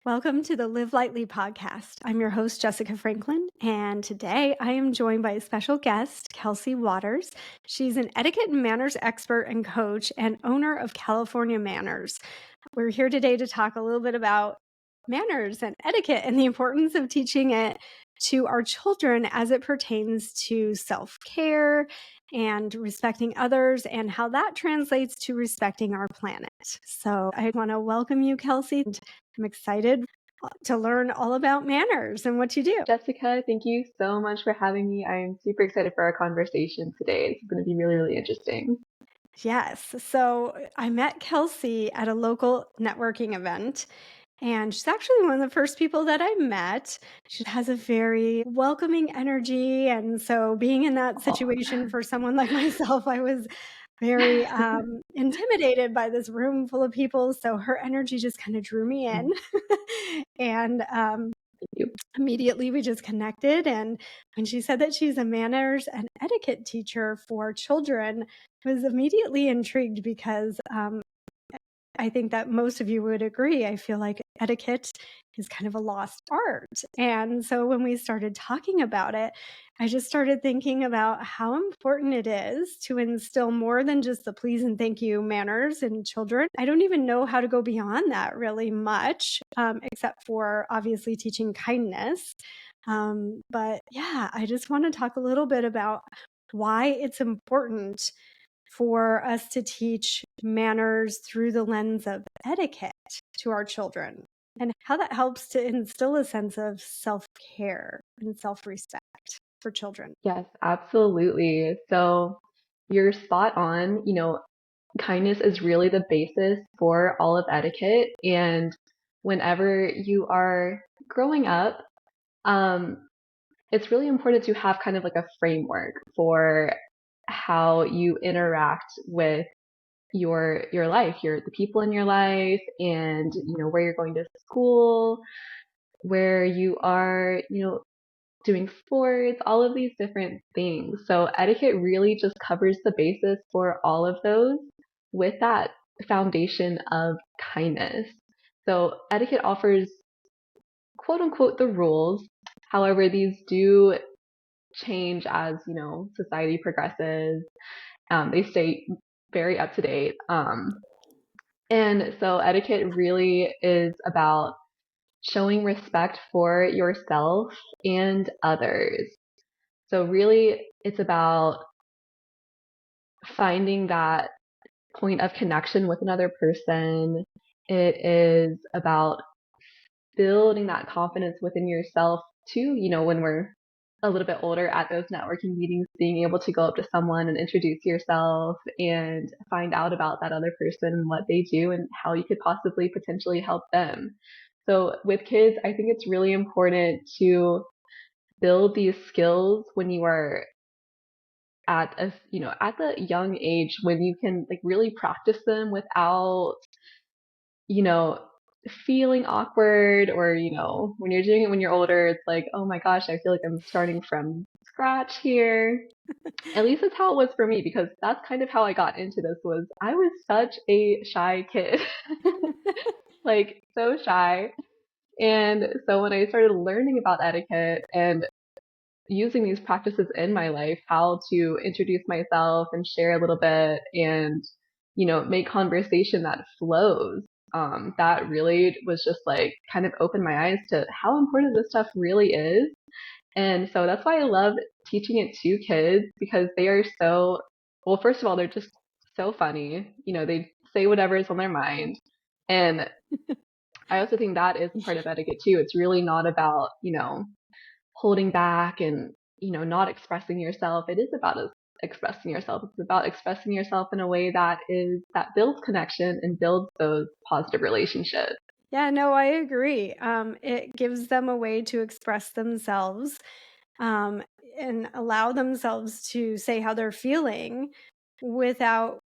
Welcome to the Live Lightly podcast. I'm your host, Jessica Franklin, and today I am joined by a special guest, Kelsey Waters. She's an etiquette and manners expert and coach and owner of California Manners. We're here today to talk a little bit about manners and etiquette and the importance of teaching it to our children as it pertains to self-care and respecting others and how that translates to respecting our planet. So I want to welcome you, Kelsey. I'm excited to learn all about manners and what you do. Jessica, thank you so much for having me. I'm super excited for our conversation today. It's going to be really, really interesting. Yes. So I met Kelsey at a local networking event, and she's actually one of the first people that I met. She has a very welcoming energy. And so being in that situation for someone like myself, I was very intimidated by this room full of people. So her energy just kind of drew me in. And Thank you. immediately we just connected. And when she said that she's a manners and etiquette teacher for children, I was immediately intrigued because I think that most of you would agree. I feel like etiquette is kind of a lost art. And so when we started talking about it, I just started thinking about how important it is to instill more than just the please and thank you manners in children. I don't even know how to go beyond that really much, except for obviously teaching kindness. But yeah, I just want to talk a little bit about why it's important for us to teach manners through the lens of etiquette to our children and how that helps to instill a sense of self-care and self-respect for children. Yes, absolutely. So you're spot on. Kindness is really the basis for all of etiquette. And whenever you are growing up, um, it's really important to have kind of like a framework for how you interact with your life, the people in your life, and where you're going to school, where you are, doing sports, all of these different things. So etiquette really just covers the basis for all of those with that foundation of kindness. So etiquette offers quote unquote the rules. However, these do change as, society progresses. They stay very up to date. And so etiquette really is about showing respect for yourself and others. So really it's about finding that point of connection with another person. It is about building that confidence within yourself too, when we're a little bit older at those networking meetings, being able to go up to someone and introduce yourself and find out about that other person and what they do and how you could possibly potentially help them. So with kids, I think it's really important to build these skills when you are at the young age when you can like really practice them without, you know, feeling awkward or, when you're doing it when you're older, it's like, oh my gosh, I feel like I'm starting from scratch here. At least that's how it was for me because that's kind of how I got into this was I was such a shy kid. Like so shy. And so when I started learning about etiquette and using these practices in my life, how to introduce myself and share a little bit and, make conversation that flows. That really was just like kind of opened my eyes to how important this stuff really is. And so that's why I love teaching it to kids because they are so, well, first of all, they're just so funny. They say whatever is on their mind. And I also think that is part of etiquette too. It's really not about, holding back and, not expressing yourself. It is about expressing yourself. It's about expressing yourself in a way that builds connection and builds those positive relationships. Yeah, no, I agree. It gives them a way to express themselves um, and allow themselves to say how they're feeling without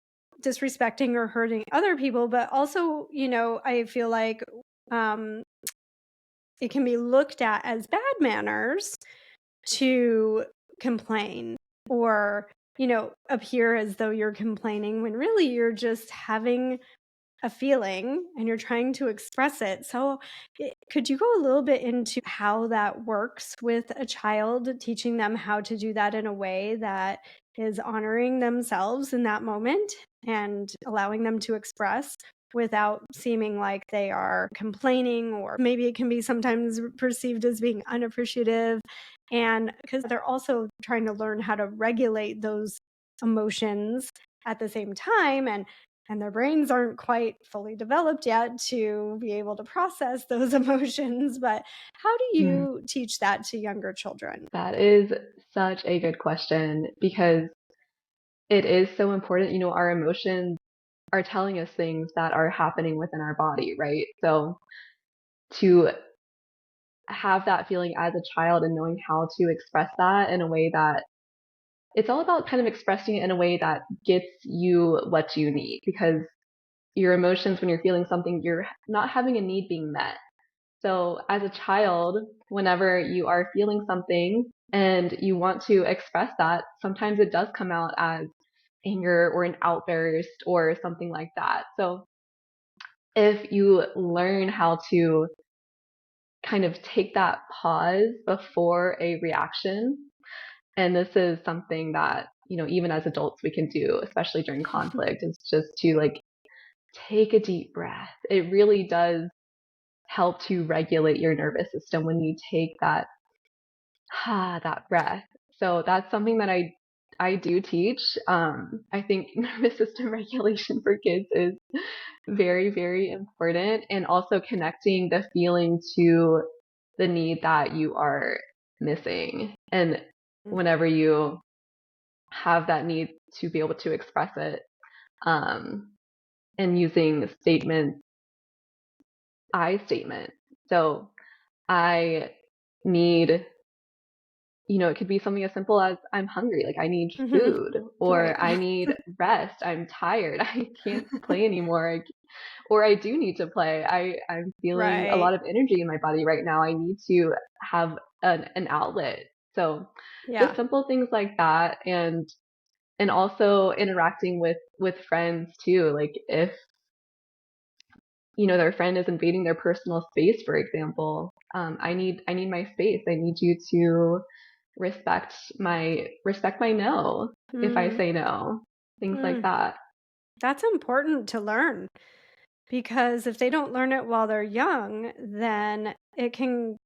disrespecting or hurting other people. But also, I feel like um, it can be looked at as bad manners to complain or, appear as though you're complaining when really you're just having a feeling and you're trying to express it. So, could you go a little bit into how that works with a child, teaching them how to do that in a way that is honoring themselves in that moment and allowing them to express without seeming like they are complaining, or maybe it can be sometimes perceived as being unappreciative. And because they're also trying to learn how to regulate those emotions at the same time, and their brains aren't quite fully developed yet to be able to process those emotions. But how do Mm. you teach that to younger children? That is such a good question because it is so important. Our emotions are telling us things that are happening within our body, right? So to have that feeling as a child and knowing how to express that in a way that it's all about kind of expressing it in a way that gets you what you need because your emotions, when you're feeling something, you're not having a need being met. So as a child, whenever you are feeling something and you want to express that, sometimes it does come out as anger or an outburst or something like that. So if you learn how to kind of take that pause before a reaction, and this is something that, even as adults we can do, especially during conflict, is just to like take a deep breath. It really does help to regulate your nervous system when you take that breath. So that's something that I do teach. I think nervous system regulation for kids is very, very important, and also connecting the feeling to the need that you are missing. And whenever you have that need to be able to express it, um, and using I statement. So I need, it could be something as simple as I'm hungry, like I need Mhm. food, Right. or I need rest, I'm tired, I can't play anymore, or I do need to play. I'm feeling a Right. lot of energy in my body right now. I need to have an outlet. So just Yeah. simple things like that, and also interacting with friends too. Like if their friend is invading their personal space, for example, I need my space. I need you to respect my no if I Mm, say no. Things like mm. that. That's important to learn, because if they don't learn it while they're young, then it can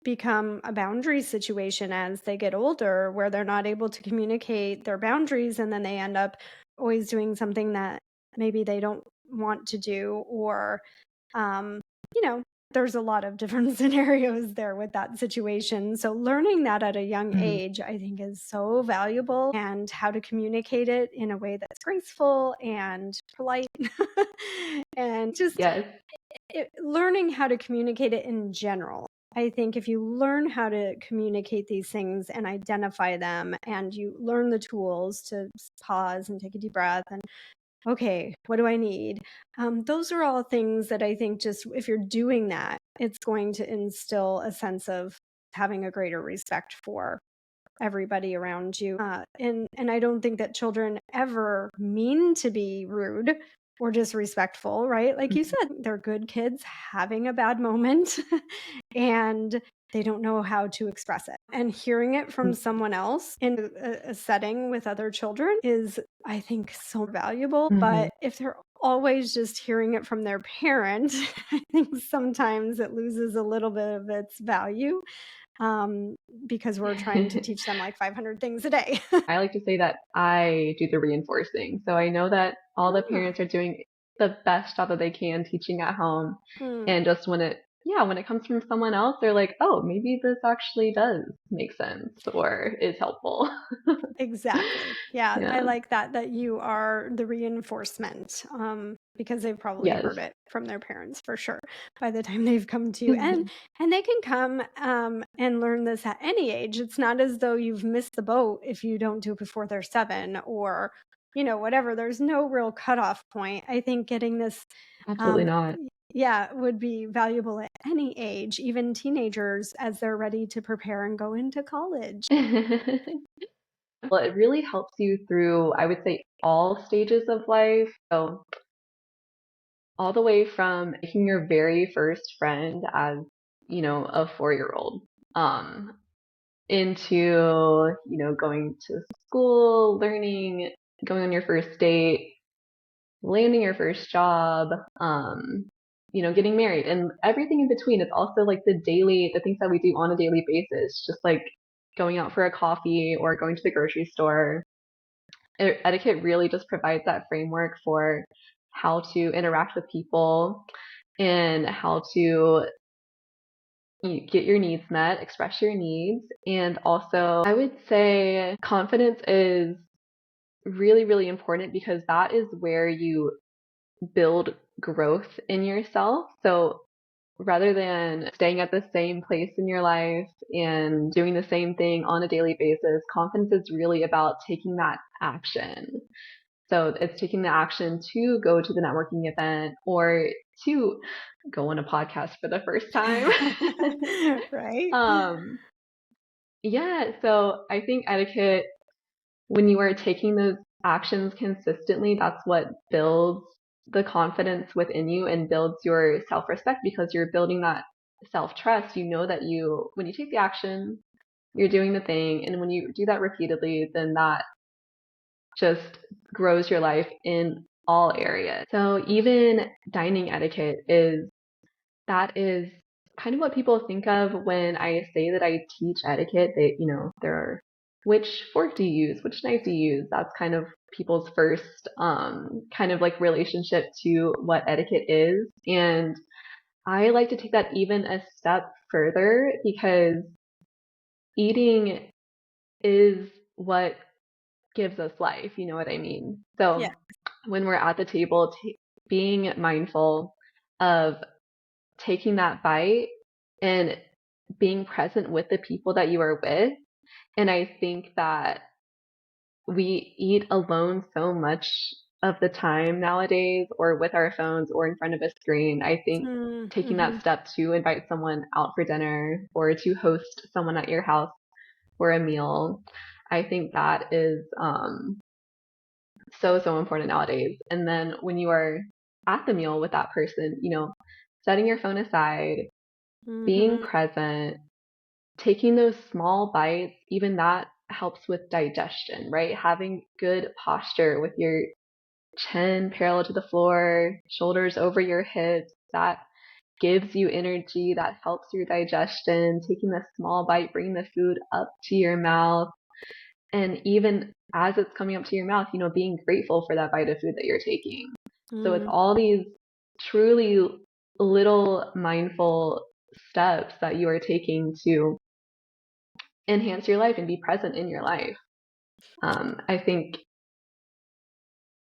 become a boundary situation as they get older where they're not able to communicate their boundaries, and then they end up always doing something that maybe they don't want to do, or um, you know there's a lot of different scenarios there with that situation. So learning that at a young Mhm. age, I think, is so valuable, and how to communicate it in a way that's graceful and polite and just Yes. learning how to communicate it in general. I think if you learn how to communicate these things and identify them, and you learn the tools to pause and take a deep breath and, okay, what do I need? Those are all things that I think, just if you're doing that, it's going to instill a sense of having a greater respect for everybody around you. And I don't think that children ever mean to be rude or disrespectful, right? Like you Mhm. said, they're good kids having a bad moment and they don't know how to express it. And hearing it from someone else in a setting with other children is, I think, so valuable. Mhm. But if they're always just hearing it from their parent, I think sometimes it loses a little bit of its value, um, because we're trying to teach them like 500 things a day. I like to say that I do the reinforcing. So I know that all the Ah, parents are doing the best job that they can teaching at home. hmm. And just when it comes from someone else, they're like, oh, maybe this actually does make sense or is helpful. Exactly. Yeah, I Yeah. like that you are the reinforcement, because they've probably Yes. heard it from their parents for sure by the time they've come to you. And they can come, and learn this at any age. It's not as though you've missed the boat if you don't do it before they're 7, or whatever. There's no real cutoff point. I think getting this, Absolutely um, not. yeah, would be valuable at any age, even teenagers, as they're ready to prepare and go into college. Well, it really helps you through, I would say, all stages of life. So all the way from making your very first friend as, a 4-year-old, into, going to school, learning, going on your first date, landing your first job, getting married and everything in between. It's also like the things that we do on a daily basis, just like going out for a coffee or going to the grocery store. Etiquette really just provides that framework for how to interact with people and how to get your needs met, express your needs. And also, I would say confidence is really, really important because that is where you build growth in yourself. So rather than staying at the same place in your life and doing the same thing on a daily basis, confidence is really about taking that action. So it's taking the action to go to the networking event or to go on a podcast for the first time. Right? um, yeah, so I think etiquette, when you are taking those actions consistently, that's what builds the confidence within you and builds your self-respect because you're building that self-trust. You know that when you take the action, you're doing the thing. And when you do that repeatedly, then that just grows your life in all areas. So even dining etiquette that is kind of what people think of when I say that I teach etiquette. There are, which fork do you use? Which knife do you use? That's kind of people's first kind of like relationship to what etiquette is. And I like to take that even a step further because eating is what gives us life. You know what I mean? Yeah. So when we're at the table, being mindful of taking that bite and being present with the people that you are with. And I think that we eat alone so much of the time nowadays, or with our phones or in front of a screen. I think taking Mm-hmm. that step to invite someone out for dinner or to host someone at your house for a meal, I think that is so, so important nowadays. And then when you are at the meal with that person, setting your phone aside, being Mm-hmm. present, taking those small bites, even that helps with digestion, right? Having good posture with your chin parallel to the floor, shoulders over your hips, that gives you energy, that helps your digestion. Taking the small bite, bringing the food up to your mouth, and even as it's coming up to your mouth, being grateful for that bite of food that you're taking. So it's Mm. all these truly little mindful steps that you are taking to enhance your life and be present in your life. I think,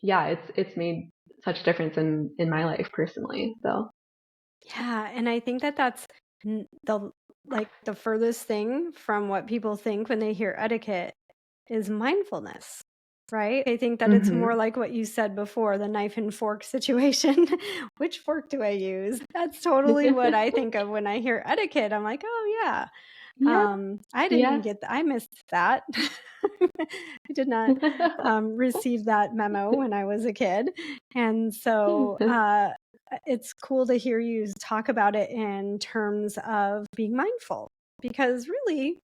yeah, it's made such difference in my life personally. So Yeah, and I think that that's the like the furthest thing from what people think when they hear etiquette is mindfulness, right? I think that it's more hmm like what you said before, the knife and fork situation. Which fork do I use? That's totally what I think of when I hear etiquette. I'm like, oh yeah. yeah, I didn't yeah. get I missed that. I did not receive that memo when I was a kid. And so it's cool to hear you talk about it in terms of being mindful because really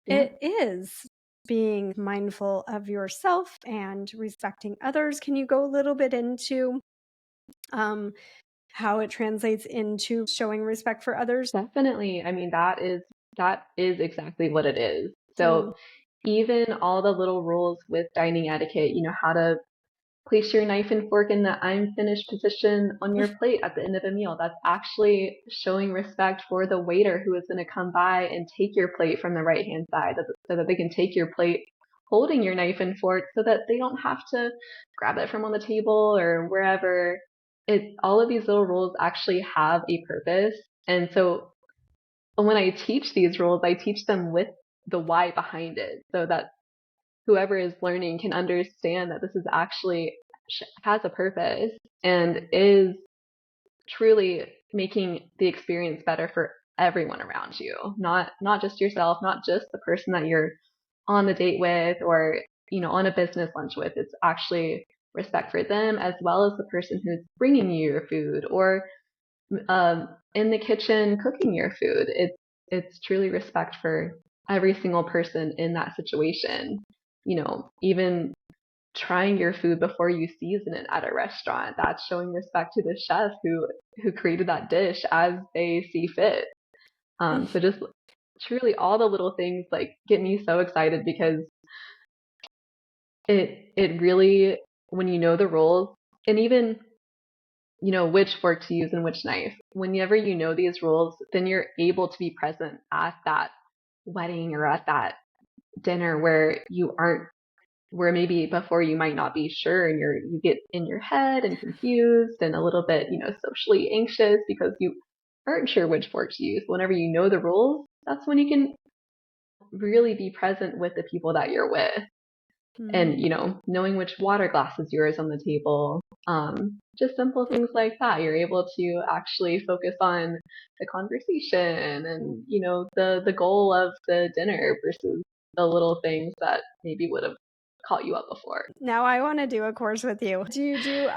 Yeah, it is being mindful of yourself and respecting others. Can you go a little bit into um, how it translates into showing respect for others? definitely. I mean, that is exactly what it is. Mm. So even all the little rules with dining etiquette, how to place your knife and fork in the I'm finished position on your plate at the end of a meal. That's actually showing respect for the waiter who is going to come by and take your plate from the right hand side so that they can take your plate holding your knife and fork so that they don't have to grab it from on the table or wherever. All of these little rules actually have a purpose. And so when I teach these rules, I teach them with the why behind it so that whoever is learning can understand that this is actually has a purpose and is truly making the experience better for everyone around you, not just yourself, not just the person that you're on the date with or on a business lunch with. It's actually respect for them as well as the person who's bringing you your food or in the kitchen cooking your food. It's truly respect for every single person in that situation. Even trying your food before you season it at a restaurant, that's showing respect to the chef who created that dish as they see fit. So just truly all the little things like get me so excited because it really, when you know the rules and even which fork to use and which knife, whenever you know these rules, then you're able to be present at that wedding or at that dinner where maybe before you might not be sure and you get in your head and confused and a little bit, socially anxious because you aren't sure which fork to use. Whenever you know the rules, that's when you can really be present with the people that you're with. And, knowing which water glass is yours on the table, just simple things like that. You're able to actually focus on the conversation and, the goal of the dinner versus the little things that maybe would have caught you up before. Now I want to do a course with you. Do you do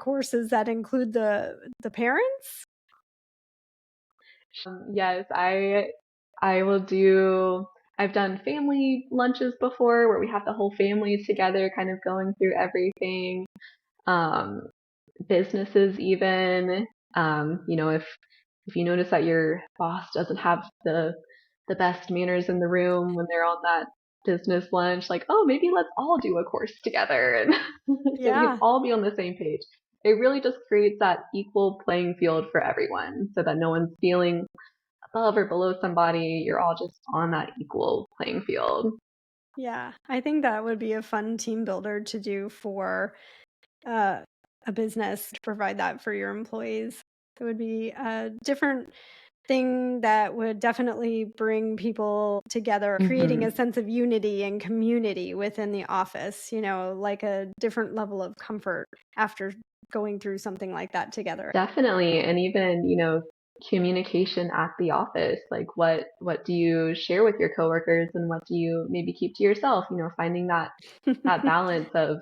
courses that include the parents? Yes, I will do. I've done family lunches before where we have the whole family together, kind of going through everything. Um, Businesses even, if you notice that your boss doesn't have the best manners in the room when they're on that business lunch, like, oh, maybe let's all do a course together and so we can Yeah. all be on the same page. It really just creates that equal playing field for everyone so that no one's feeling above or below somebody. You're all just on that equal playing field. Yeah. I think that would be a fun team builder to do for a business, to provide that for your employees. It would be a different thing that would definitely bring people together, creating a sense of unity and community within the office, like a different level of comfort after going through something like that together. Definitely. And even, communication at the office, like what do you share with your coworkers and what do you maybe keep to yourself, finding that balance of,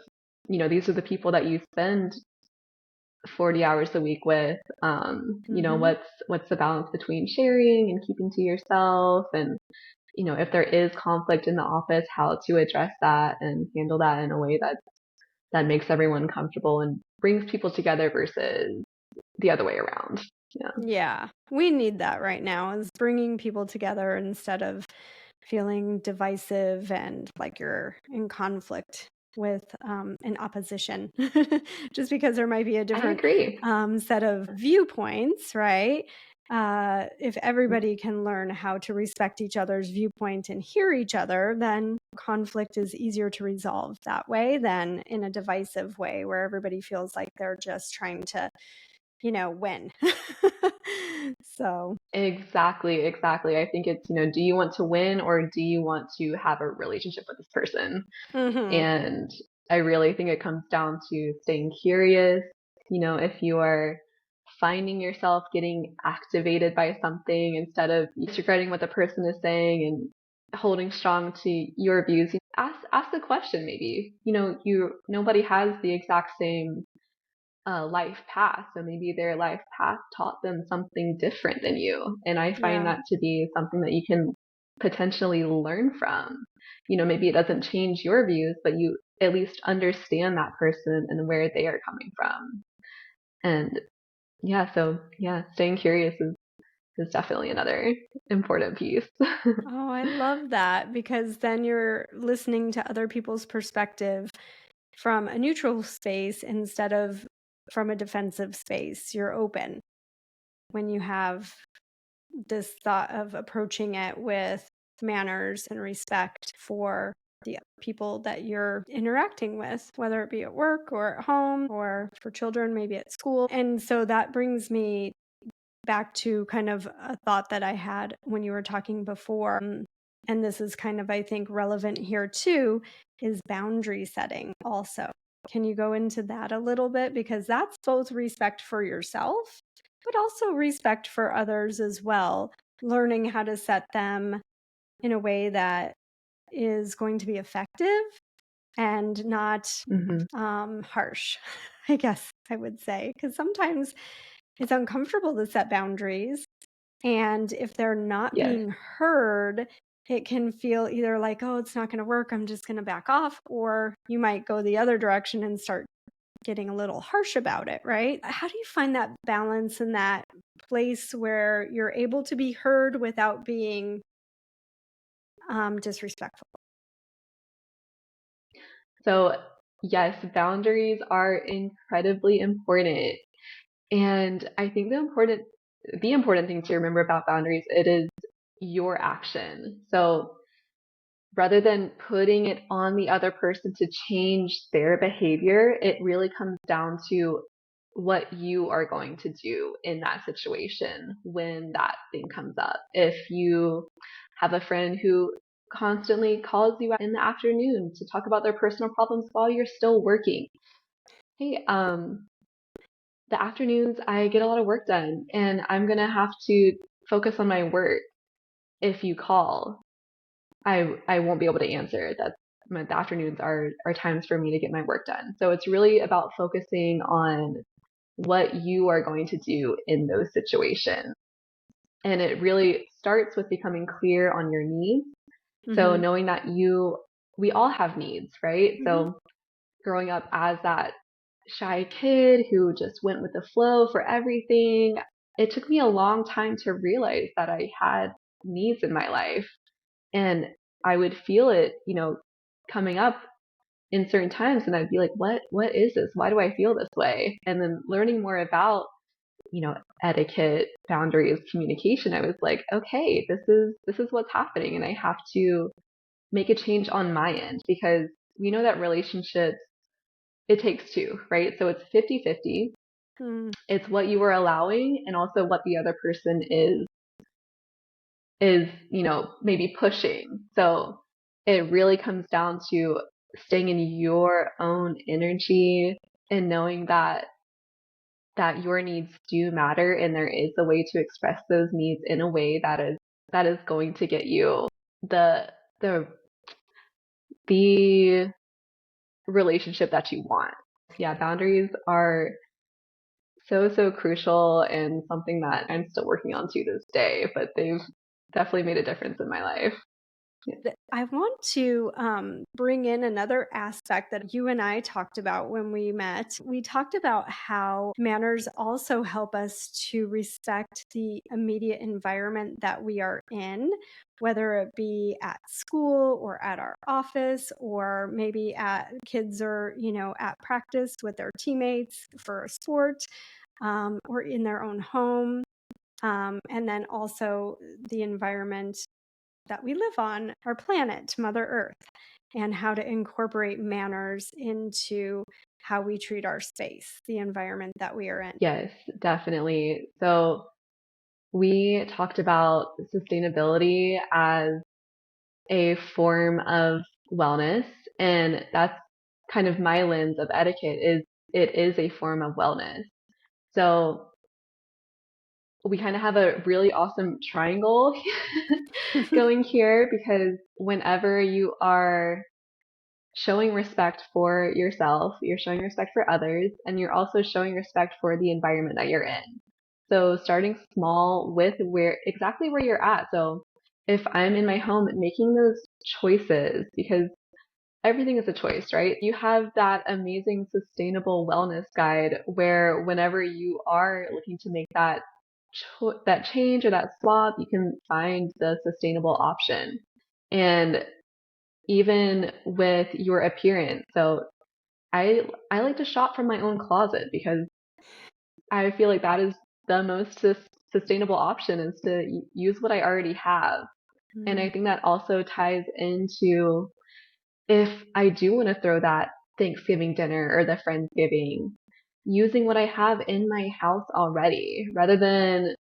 these are the people that you spend 40 hours a week with. What's the balance between sharing and keeping to yourself and if there is conflict in the office, how to address that and handle that in a way that makes everyone comfortable and brings people together versus the other way around. Yeah, we need that right now, is bringing people together instead of feeling divisive and like you're in conflict with in opposition just because there might be a I different agree. set of viewpoints, right? If everybody can learn how to respect each other's viewpoint and hear each other, then conflict is easier to resolve that way than in a divisive way where everybody feels like they're just trying to win. So, Exactly, exactly. I think it's, do you want to win or do you want to have a relationship with this person? mhm. And I really think it comes down to staying curious. If you are finding yourself getting activated by something instead of disregarding what the person is saying and holding strong to your views, ask the question maybe. Nobody has the exact same life path. So maybe their life path taught them something different than you. And I find Yeah. that to be something that you can potentially learn from. Maybe it doesn't change your views, but you at least understand that person and where they are coming from. And staying curious is definitely another important piece. Oh, I love that, because then you're listening to other people's perspective from a neutral space instead of from a defensive space. You're open when you have this thought of approaching it with manners and respect for the people that you're interacting with, whether it be at work or at home or for children, maybe at school. And so that brings me back to kind of a thought that I had when you were talking before. And this is kind of, I think, relevant here too, is boundary setting also. Can you go into that a little bit? Because that's both respect for yourself, but also respect for others as well. Learning how to set them in a way that is going to be effective and not Hmm. harsh, I guess I would say, because sometimes it's uncomfortable to set boundaries. And if they're not Yes. being heard, it can feel either like, oh, it's not going to work, I'm just going to back off, or you might go the other direction and start getting a little harsh about it, right? How do you find that balance in that place where you're able to be heard without being disrespectful? So, yes, boundaries are incredibly important. And I think the important thing to remember about boundaries, it is your action. So rather than putting it on the other person to change their behavior, it really comes down to what you are going to do in that situation when that thing comes up. If you have a friend who constantly calls you in the afternoon to talk about their personal problems while you're still working. Hey, the afternoons I get a lot of work done and I'm gonna have to focus on my work. If you call, I won't be able to answer. The afternoons are times for me to get my work done. So it's really about focusing on what you are going to do in those situations. And it really starts with becoming clear on your needs. So Hmm. knowing that we all have needs, right? Hmm. So growing up as that shy kid who just went with the flow for everything, it took me a long time to realize that I had needs in my life. And I would feel it, coming up in certain times and I'd be like, what is this? Why do I feel this way? And then learning more about, etiquette, boundaries, communication, I was like, okay, this is what's happening and I have to make a change on my end because we know that relationships it takes two, right? So it's 50-50. Mm. It's what you are allowing and also what the other person is, maybe pushing. So it really comes down to staying in your own energy and knowing that your needs do matter and there is a way to express those needs in a way that is going to get you the the the relationship that you want. Yeah, boundaries are so crucial and something that I'm still working on to this day, but they've definitely made a difference in my life. Yeah. I want to bring in another aspect that you and I talked about when we met. We talked about how manners also help us to respect the immediate environment that we are in, whether it be at school or at our office, or maybe at kids or, at practice with their teammates for a sport, or in their own home. And then also the environment that we live on, our planet, Mother Earth, and how to incorporate manners into how we treat our space, the environment that we are in. Yes, definitely. So we talked about sustainability as a form of wellness, and that's kind of my lens of etiquette is it is a form of wellness. So we kind of have a really awesome triangle going here because whenever you are showing respect for yourself, you're showing respect for others, and you're also showing respect for the environment that you're in. So starting small with exactly where you're at. So if I'm in my home, making those choices because everything is a choice, right? You have that amazing sustainable wellness guide where whenever you are looking to make that change or that swap, you can find the sustainable option. And even with your appearance. So I like to shop from my own closet because I feel like that is the most sustainable option is to use what I already have. And I Mm. think that also ties into if I do want to throw that Thanksgiving dinner or the Friendsgiving, using what I have in my house already rather than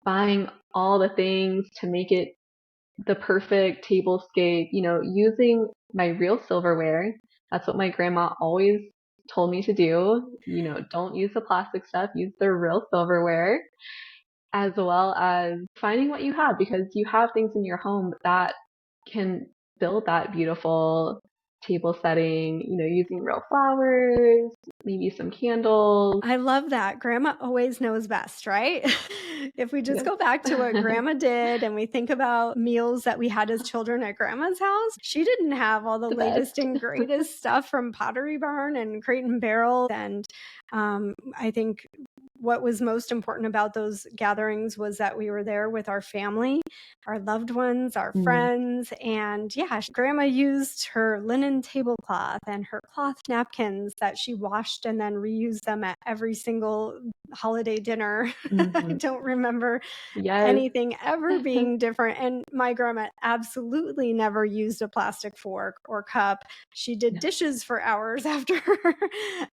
buying all the things to make it the perfect tablescape, using my real silverware. That's what my grandma always told me to do. Don't use the plastic stuff, use the real silverware, as well as finding what you have because you have things in your home that can build that beautiful table setting, using real flowers, maybe some candles. I love that. Grandma always knows best, right? If we just Yep. go back to what grandma did and we think about meals that we had as children at grandma's house, she didn't have all the The latest best. and greatest stuff from Pottery Barn and Crate and Barrel. And I think what was most important about those gatherings was that we were there with our family, our loved ones, our Mm, friends. And yeah, grandma used her linen tablecloth and her cloth napkins that she washed and then reused them at every single holiday dinner. I hmm. don't remember Yes. anything ever being different. And my grandma absolutely never used a plastic fork or cup. She did Yeah. dishes for hours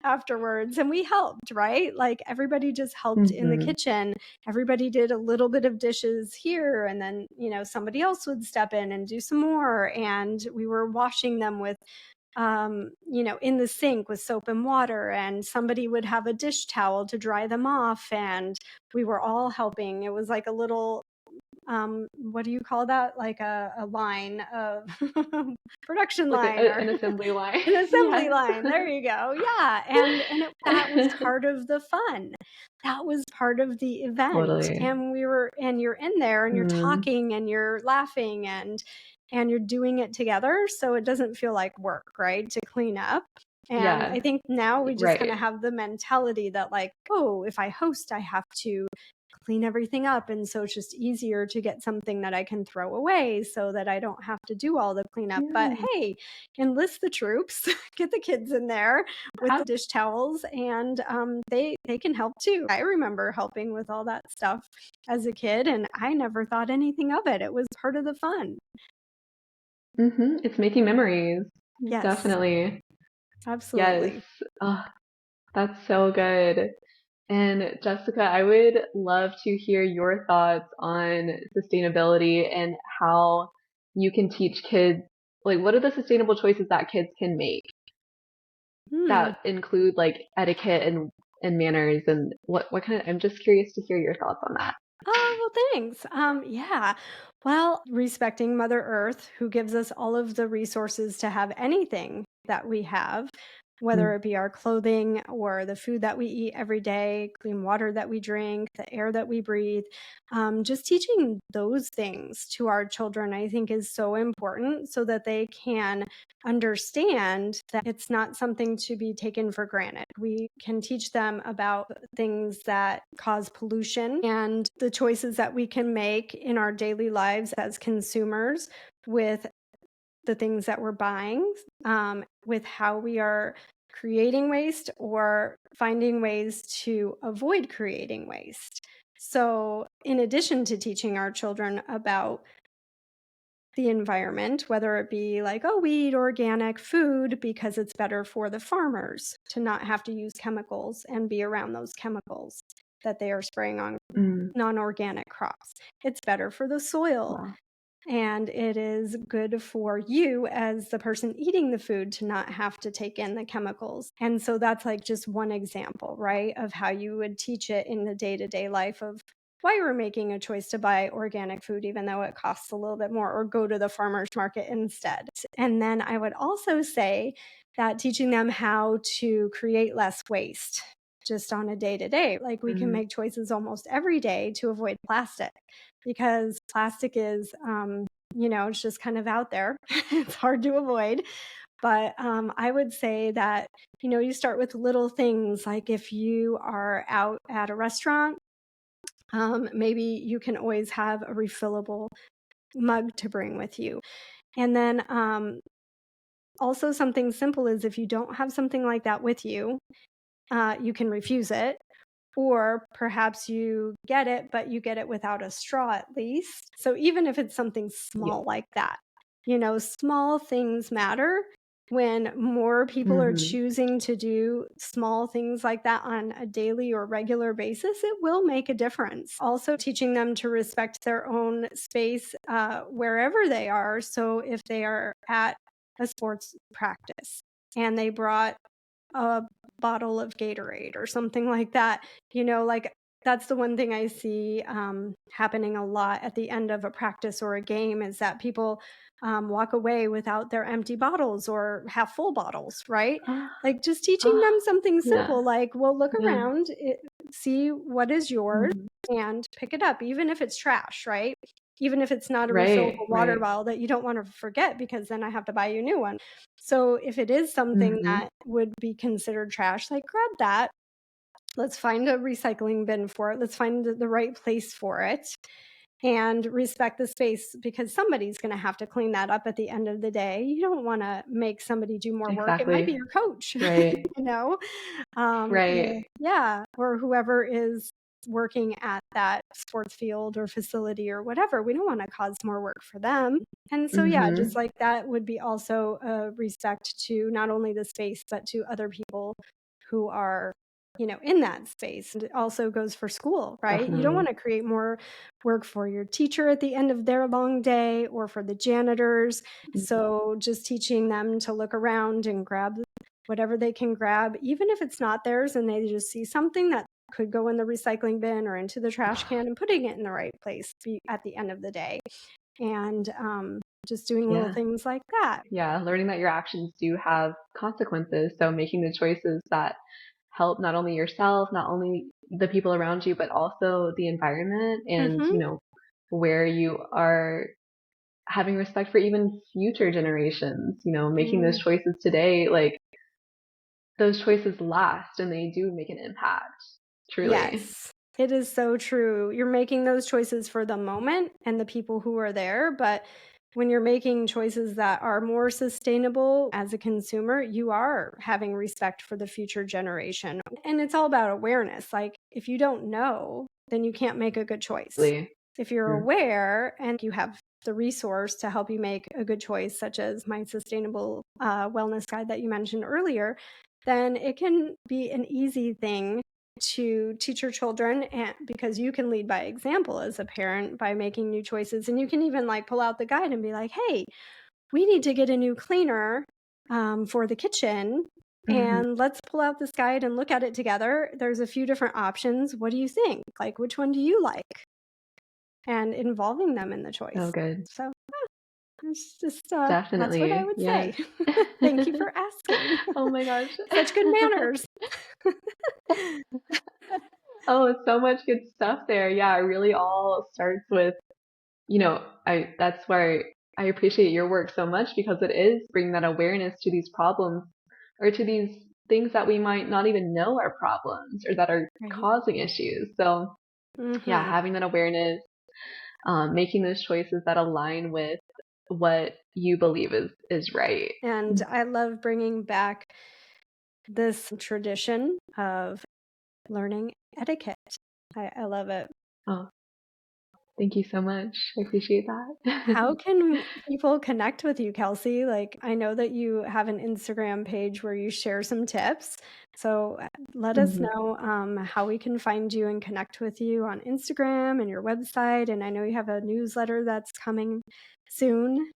afterwards. And we helped, right? Like everybody just helped in the Hmm. kitchen. Everybody did a little bit of dishes here. And then, somebody else would step in and do some more. And we were washing them with in the sink with soap and water, and somebody would have a dish towel to dry them off, and we were all helping. It was like a little, what do you call that? Like a line of production Like line or an assembly line. an assembly Yes. line. There you go. Yeah. That was part of the fun. That was part of the event. Totally. And you're in there and you're Mm, talking and you're laughing and you're doing it together. So it doesn't feel like work, right? To clean up. And yeah. I think now we just kind Right. of have the mentality that, like, oh, if I host, I have to clean everything up. And so it's just easier to get something that I can throw away so that I don't have to do all the cleanup. But Yeah. hey, enlist the troops, get the kids in there with the dish towels, and they can help too. I remember helping with all that stuff as a kid, and I never thought anything of it. It was part of the fun. It's making memories. Yes, Definitely. Yes. absolutely. Oh, that's so good. And Jessica, I would love to hear your thoughts on sustainability and how you can teach kids, like, what are the sustainable choices that kids can make Hmm. that include like etiquette and manners, and what kind of, I'm just curious to hear your thoughts on that. Oh, well, thanks. Yeah. Well, respecting Mother Earth, who gives us all of the resources to have anything that we have, whether Mm, it be our clothing or the food that we eat every day, clean water that we drink, the air that we breathe. Just teaching those things to our children, I think, is so important so that they can understand that it's not something to be taken for granted. We can teach them about things that cause pollution and the choices that we can make in our daily lives as consumers with the things that we're buying, with how we are creating waste or finding ways to avoid creating waste. So, in addition to teaching our children about the environment, whether it be like, oh, we eat organic food because it's better for the farmers to not have to use chemicals and be around those chemicals that they are spraying on mm, non organic crops. It's better for the soil. wow. And it is good for you as the person eating the food to not have to take in the chemicals. And so that's like just one example, right, of how you would teach it in the day to day life of why we're making a choice to buy organic food, even though it costs a little bit more, or go to the farmer's market instead. And then I would also say that teaching them how to create less waste just on a day to day. Like we can Mm, make choices almost every day to avoid plastic because plastic is, it's just kind of out there. It's hard to avoid. But I would say that, you start with little things like if you are out at a restaurant, maybe you can always have a refillable mug to bring with you. And then also, something simple is if you don't have something like that with you, you can refuse it. Or perhaps you get it, but you get it without a straw at least. So even if it's something yeah. small like that, small things matter. When more people are Hmm. choosing to do small things like that on a daily or regular basis, it will make a difference. Also, teaching them to respect their own space wherever they are. So if they are at a sports practice and they brought a bottle of Gatorade or something like that, like that's the one thing I see happening a lot at the end of a practice or a game is that people walk away without their empty bottles or half full bottles, right? Ah, Like just teaching them ah, something yeah, simple, like, well, look yeah. around, see what is yours Mhm. and pick it up, even if it's trash, right? Even if it's not a Right, refillable water right. bottle that you don't want to forget because then I have to buy you a new one. So if it is something Mhm. that would be considered trash, like grab that. Let's find a recycling bin for it. Let's find the right place for it and respect the space because somebody's going to have to clean that up at the end of the day. You don't want to make somebody do more work. It might be Exactly. your coach, Right, you know? right. Yeah, or whoever is working at that sports field or facility or whatever. We don't want to cause more work for them. And so, yeah, just Mhm. like that would be also a respect to not only the space, but to other people who are in that space. And it also goes for school, right? You don't want Definitely. to create more work for your teacher at the end of their long day or for the janitors. Mhm. So just teaching them to look around and grab whatever they can grab, even if it's not theirs and they just see something that could go in the recycling bin or into the trash can and putting it in the right place at the end of the day. And just doing little Yeah. things like that. Yeah, learning that your actions do have consequences. So making the choices that help not only yourself, not only the people around you, but also the environment and, Hmm. where you are having respect for even future generations, making those Mm. choices today, like those choices last and they do make an impact, truly. Yes, it is so true. You're making those choices for the moment and the people who are there, but when you're making choices that are more sustainable as a consumer, you are having respect for the future generation. And it's all about awareness. Like, if you don't know, then you can't make a good choice. Really. If you're Mm. aware and you have the resource to help you make a good choice, such as my sustainable wellness guide that you mentioned earlier, then it can be an easy thing to teach your children and because you can lead by example as a parent by making new choices and you can even like pull out the guide and be like, hey, we need to get a new cleaner for the kitchen Mhm. and let's pull out this guide and look at it together. There's a few different options. What do you think? Like, which one do you like? And involving them in the So choice. good. So it's just that's what I Definitely. would Yes. say. Thank you for asking. Oh my gosh. Such good manners. Oh, so much good stuff there. Yeah, it really all starts with, that's why I appreciate your work so much because it is bringing that awareness to these problems or to these things that we might not even know are problems or that are Right. causing issues. So, yeah, Hmm. having that awareness, making those choices that align with what you believe is right. And I love bringing back this tradition of learning etiquette. I love it. Oh, thank you so much. I appreciate that. How can people connect with you, Kelsey? Like, I know that you have an Instagram page where you share some tips. So let us Mhm. know how we can find you and connect with you on Instagram and your website. And I know you have a newsletter that's coming soon.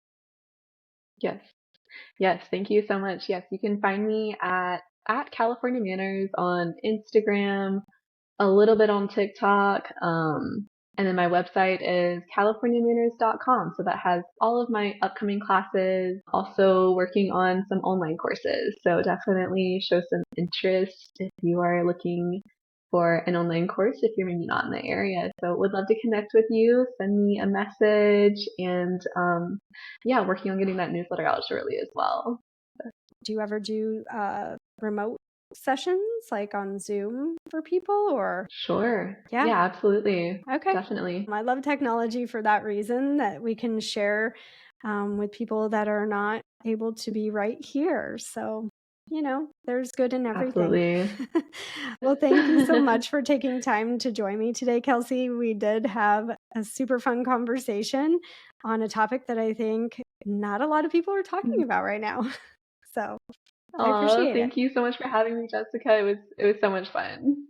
Yes. Yes, thank you so much. Yes, you can find me at California Manners on Instagram, a little bit on TikTok, and then my website is californiamanners.com. So that has all of my upcoming classes, also working on some online courses. So definitely show some interest if you are looking for an online course if you're maybe not in the area. So would love to connect with you, send me a message, and yeah, working on getting that newsletter out shortly as well. Do you ever do remote sessions like on Zoom for people or? Sure. Yeah. Yeah, absolutely. Okay. Definitely. I love technology for that reason that we can share with people that are not able to be right here. So, there's good in everything. Absolutely. Well, thank you so much for taking time to join me today, Kelsey. We did have a super fun conversation on a topic that I think not a lot of people are talking about right now. So I Oh, appreciate it. thank you so much for having me, Jessica. It was so much fun.